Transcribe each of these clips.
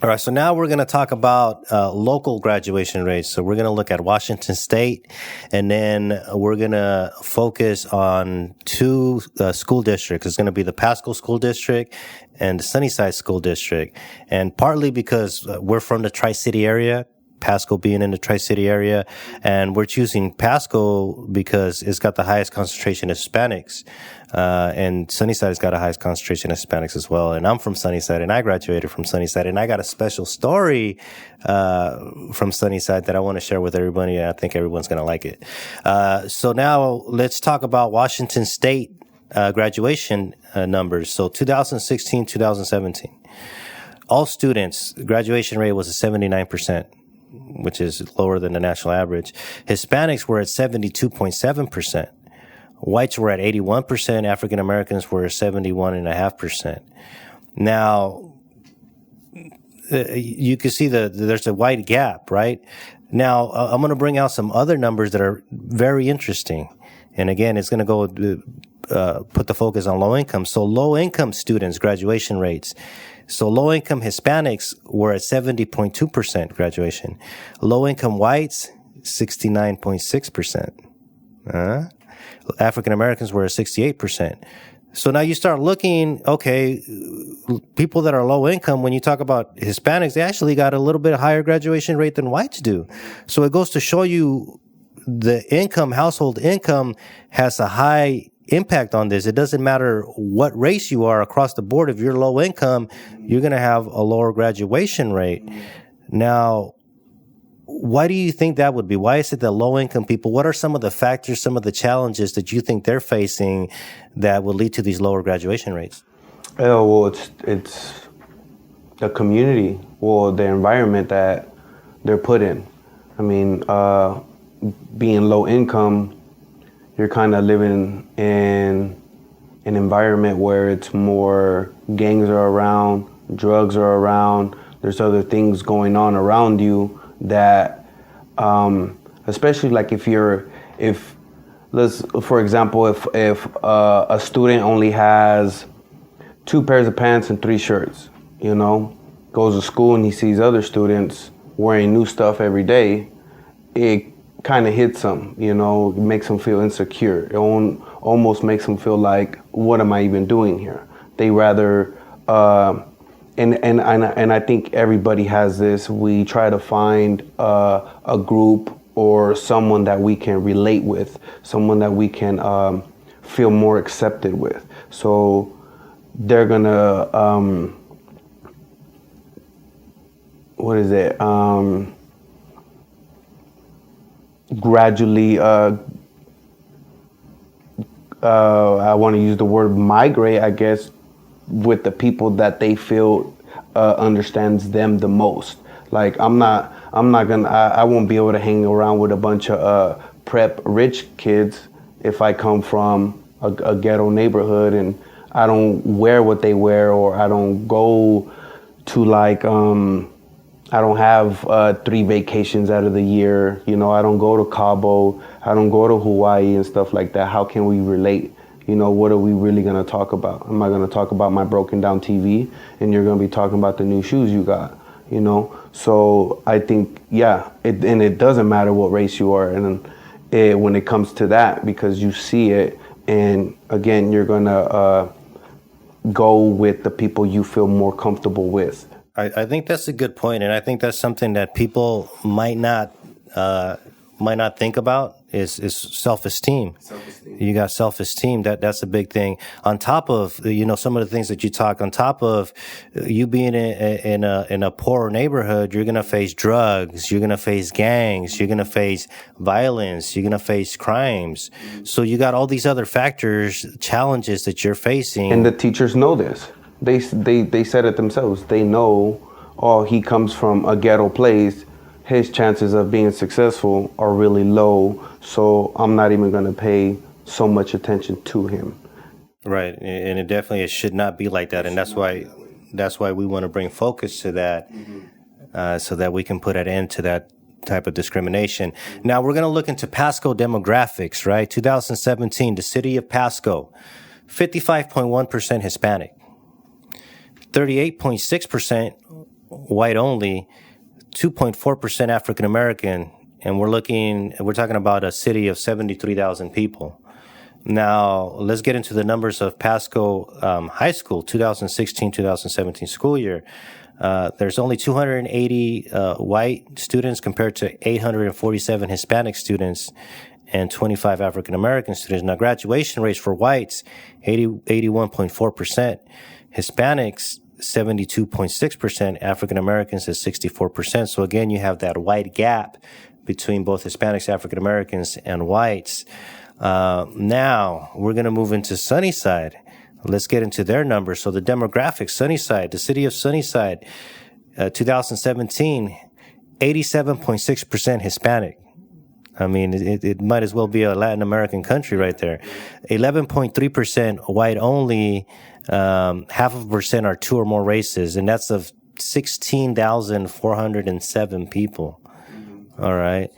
All right, so now we're going to talk about local graduation rates. So we're going to look at Washington State, and then we're going to focus on two school districts. It's going to be the Pasco School District and the Sunnyside School District. And partly because we're from the Tri-City area, Pasco being in the Tri-City area, and we're choosing Pasco because it's got the highest concentration of Hispanics, and Sunnyside's got a highest concentration of Hispanics as well. And I'm from Sunnyside, and I graduated from Sunnyside, and I got a special story from Sunnyside that I want to share with everybody, and I think everyone's going to like it. So now let's talk about Washington State graduation numbers. So 2016, 2017. All students, graduation rate was 79%. Which is lower than the national average. Hispanics were at 72.7%. Whites were at 81%. African Americans were at 71.5%. Now, you can see there's a wide gap, right? Now, I'm going to bring out some other numbers that are very interesting. And again, it's going to go put the focus on low income. So low income students' graduation rates. So low income Hispanics were at 70.2% graduation. Low income whites, 69.6%. African Americans were at 68%. So now you start looking, okay, people that are low income, when you talk about Hispanics, they actually got a little bit higher graduation rate than whites do. So it goes to show you the household income has a high impact on this. It doesn't matter what race you are across the board. If you're low income, you're going to have a lower graduation rate. Now, why do you think that would be? Why is it that low income people, what are some of the factors, some of the challenges that you think they're facing that will lead to these lower graduation rates? Oh, well, it's the community, the environment that they're put in. I mean, being low income, you're kind of living in an environment where it's more gangs are around, drugs are around, there's other things going on around you that, especially like for example, if a student only has 2 pairs of pants and 3 shirts, goes to school and he sees other students wearing new stuff every day, it kind of hits them, makes them feel insecure. It almost makes them feel like, what am I even doing here? They rather, and I think everybody has this. We try to find a group or someone that we can relate with, someone that we can feel more accepted with. So they're gonna, gradually, I want to use the word migrate, I guess, with the people that they feel understands them the most. Like I won't be able to hang around with a bunch of prep rich kids if I come from a ghetto neighborhood and I don't wear what they wear, or I don't go to I don't have 3 vacations out of the year. I don't go to Cabo. I don't go to Hawaii and stuff like that. How can we relate? What are we really going to talk about? Am I going to talk about my broken down TV and you're going to be talking about the new shoes you got? So I think, it doesn't matter what race you are. And when it comes to that, because you see it, and again, you're going to go with the people you feel more comfortable with. I think that's a good point, and I think that's something that people might not think about is self-esteem. You got self-esteem. That's a big thing. On top of some of the things that you talk. On top of you being in a poor neighborhood, you're gonna face drugs. You're gonna face gangs. You're gonna face violence. You're gonna face crimes. So you got all these other factors, challenges that you're facing. And the teachers know this. They said it themselves. They know, he comes from a ghetto place. His chances of being successful are really low. So I'm not even going to pay so much attention to him. Right. And it should not be like that. And that's why we want to bring focus to that, so that we can put an end to that type of discrimination. Now we're going to look into Pasco demographics, right? 2017, the city of Pasco, 55.1% Hispanic. 38.6% white only, 2.4% African American, and we're talking about a city of 73,000 people. Now, let's get into the numbers of Pasco High School, 2016-2017 school year. There's only 280 white students compared to 847 Hispanic students and 25 African American students. Now, graduation rates for whites, 81.4%. Hispanics, 72.6%. African Americans is 64%. So again, you have that wide gap between both Hispanics, African Americans, and whites. Now, we're going to move into Sunnyside. Let's get into their numbers. So the demographics, Sunnyside, the city of Sunnyside, 2017, 87.6% Hispanic. I mean, it might as well be a Latin American country right there. 11.3% white only, 0.5% are two or more races, and that's of 16,407 people. All right.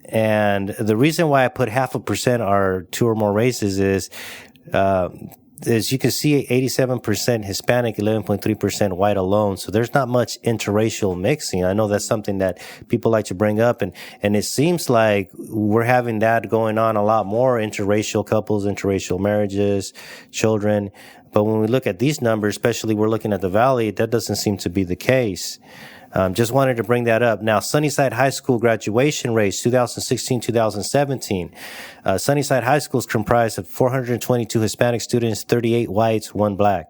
And the reason why I put 0.5% are two or more races is, as you can see, 87% Hispanic, 11.3% white alone. So there's not much interracial mixing. I know that's something that people like to bring up, and it seems like we're having that going on a lot more, interracial couples, interracial marriages, children. But when we look at these numbers, especially we're looking at the Valley, that doesn't seem to be the case. Just wanted to bring that up. Now, Sunnyside High School graduation rates, 2016-2017. Sunnyside High School is comprised of 422 Hispanic students, 38 whites, 1 black.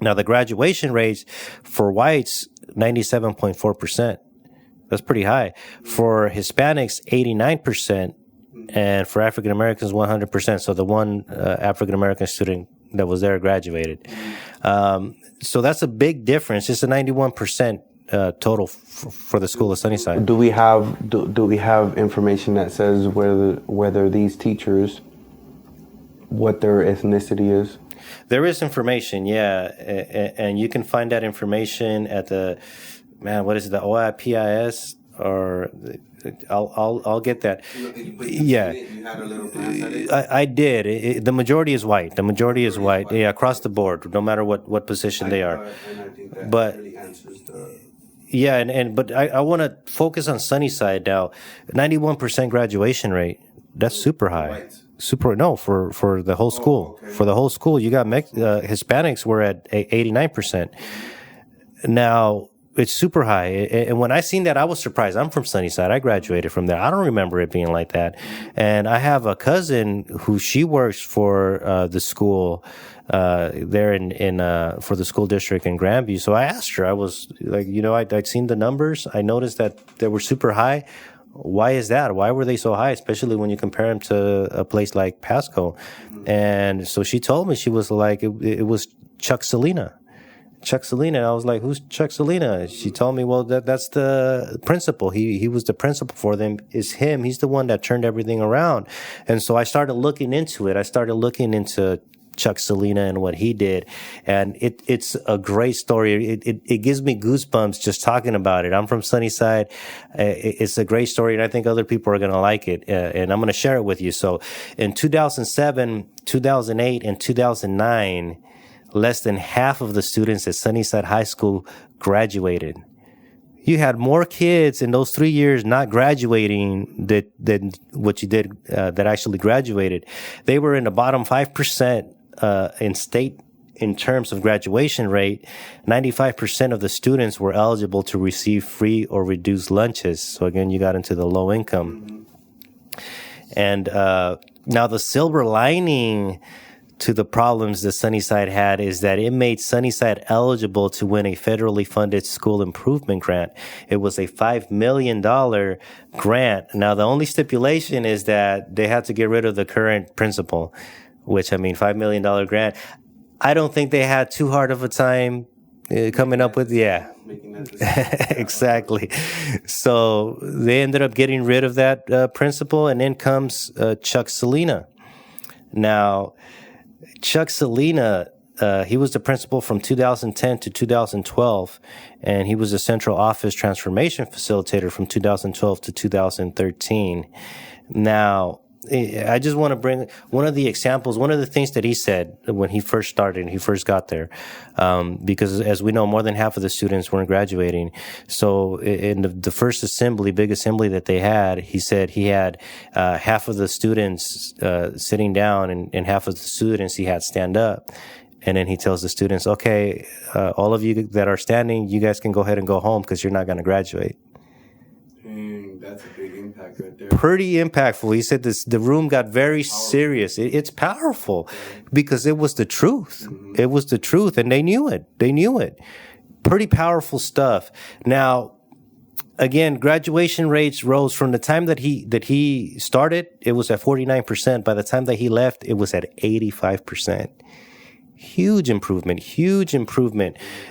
Now, the graduation rates for whites, 97.4%. That's pretty high. For Hispanics, 89%. And for African Americans, 100%. So the one African American student that was there graduated. So that's a big difference. It's a 91% total for the school of Sunnyside. Do we have information that says whether these teachers, what their ethnicity is? There is information, yeah, and you can find that information at the the OIPIS, or I'll get that. Yeah, you had a little glance at it? I did. The majority is white. The majority is white. Yeah, across the board, no matter what position they are. And I think that But really answers the... yeah, but I want to focus on Sunnyside now. 91% graduation rate. That's super high. Whites. For the whole school. Okay. For the whole school, you got Hispanics were at 89%. Now, it's super high. And when I seen that, I was surprised. I'm from Sunnyside. I graduated from there. I don't remember it being like that. And I have a cousin who she works for the school there for the school district in Grandview. So I asked her, I was like, I'd seen the numbers. I noticed that they were super high. Why is that? Why were they so high, especially when you compare them to a place like Pasco? And so she told me, she was like, it was Chuck Salina. Chuck Salina. And I was like, who's Chuck Salina? She told me, well, that's the principal. He was the principal for them. It's him. He's the one that turned everything around. And so I started looking into it. I started looking into Chuck Salina and what he did. And it's a great story. It gives me goosebumps just talking about it. I'm from Sunnyside. It's a great story, and I think other people are going to like it. And I'm going to share it with you. So in 2007, 2008, and 2009, less than half of the students at Sunnyside High School graduated. You had more kids in those 3 years not graduating than what you did that actually graduated. They were in the bottom 5% in state in terms of graduation rate. 95% of the students were eligible to receive free or reduced lunches. So again, you got into the low income. And now the silver lining to the problems that Sunnyside had is that it made Sunnyside eligible to win a federally funded school improvement grant. It was a $5 million grant. Now, the only stipulation is that they had to get rid of the current principal, which, $5 million grant. I don't think they had too hard of a time coming up with, making that decision. Exactly. So they ended up getting rid of that principal, and then comes Chuck Salina. Now, Chuck Salina, he was the principal from 2010 to 2012, and he was a central office transformation facilitator from 2012 to 2013. Now, I just want to bring one of the examples, one of the things that he said when he first started, he first got there, because as we know, more than half of the students weren't graduating. So in the first assembly, big assembly that they had, he said he had half of the students sitting down and half of the students he had stand up. And then he tells the students, okay, all of you that are standing, you guys can go ahead and go home because you're not going to graduate. That's a big impact right there. Pretty impactful. He said the room got very serious. It's powerful because it was the truth. Mm-hmm. It was the truth, and they knew it. Pretty powerful stuff. Now, again, graduation rates rose from the time that he started. It was at 49%. By the time that he left, it was at 85%. Huge improvement.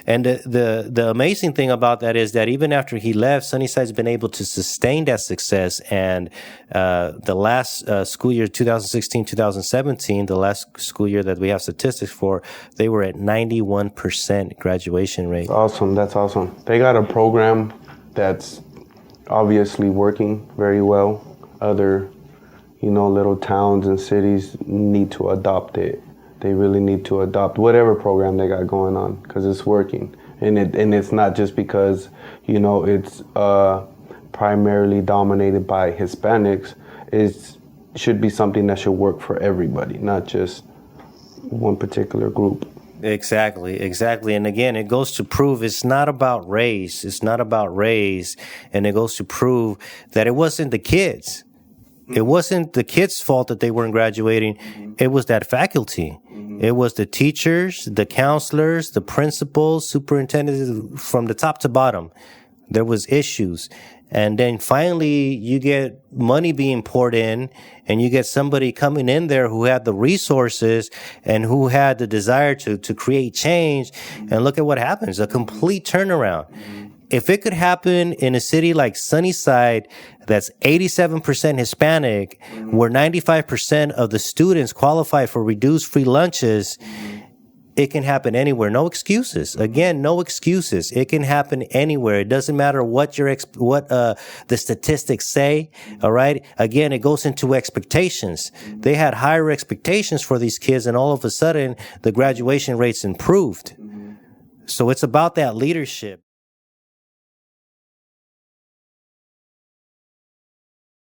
And the amazing thing about that is that even after he left, Sunnyside's been able to sustain that success. And the last school year, 2016-2017, the last school year that we have statistics for, they were at 91% graduation rate. That's awesome. They got a program that's obviously working very well. Other, little towns and cities need to adopt it. They really need to adopt whatever program they got going on because it's working. And it's not just because, it's primarily dominated by Hispanics. It should be something that should work for everybody, not just one particular group. Exactly. And again, it goes to prove it's not about race. And it goes to prove that it wasn't the kids. It wasn't the kids' fault that they weren't graduating. Mm-hmm. It was that faculty. Mm-hmm. It was the teachers, the counselors, the principals, superintendents, from the top to bottom. There was issues. And then finally you get money being poured in and you get somebody coming in there who had the resources and who had the desire to create change. Mm-hmm. And look at what happens, a complete turnaround. Mm-hmm. If it could happen in a city like Sunnyside that's 87% Hispanic, where 95% of the students qualify for reduced free lunches, it can happen anywhere. No excuses. Again, no excuses. It can happen anywhere. It doesn't matter what the statistics say. All right. Again, it goes into expectations. They had higher expectations for these kids, and all of a sudden, the graduation rates improved. So it's about that leadership.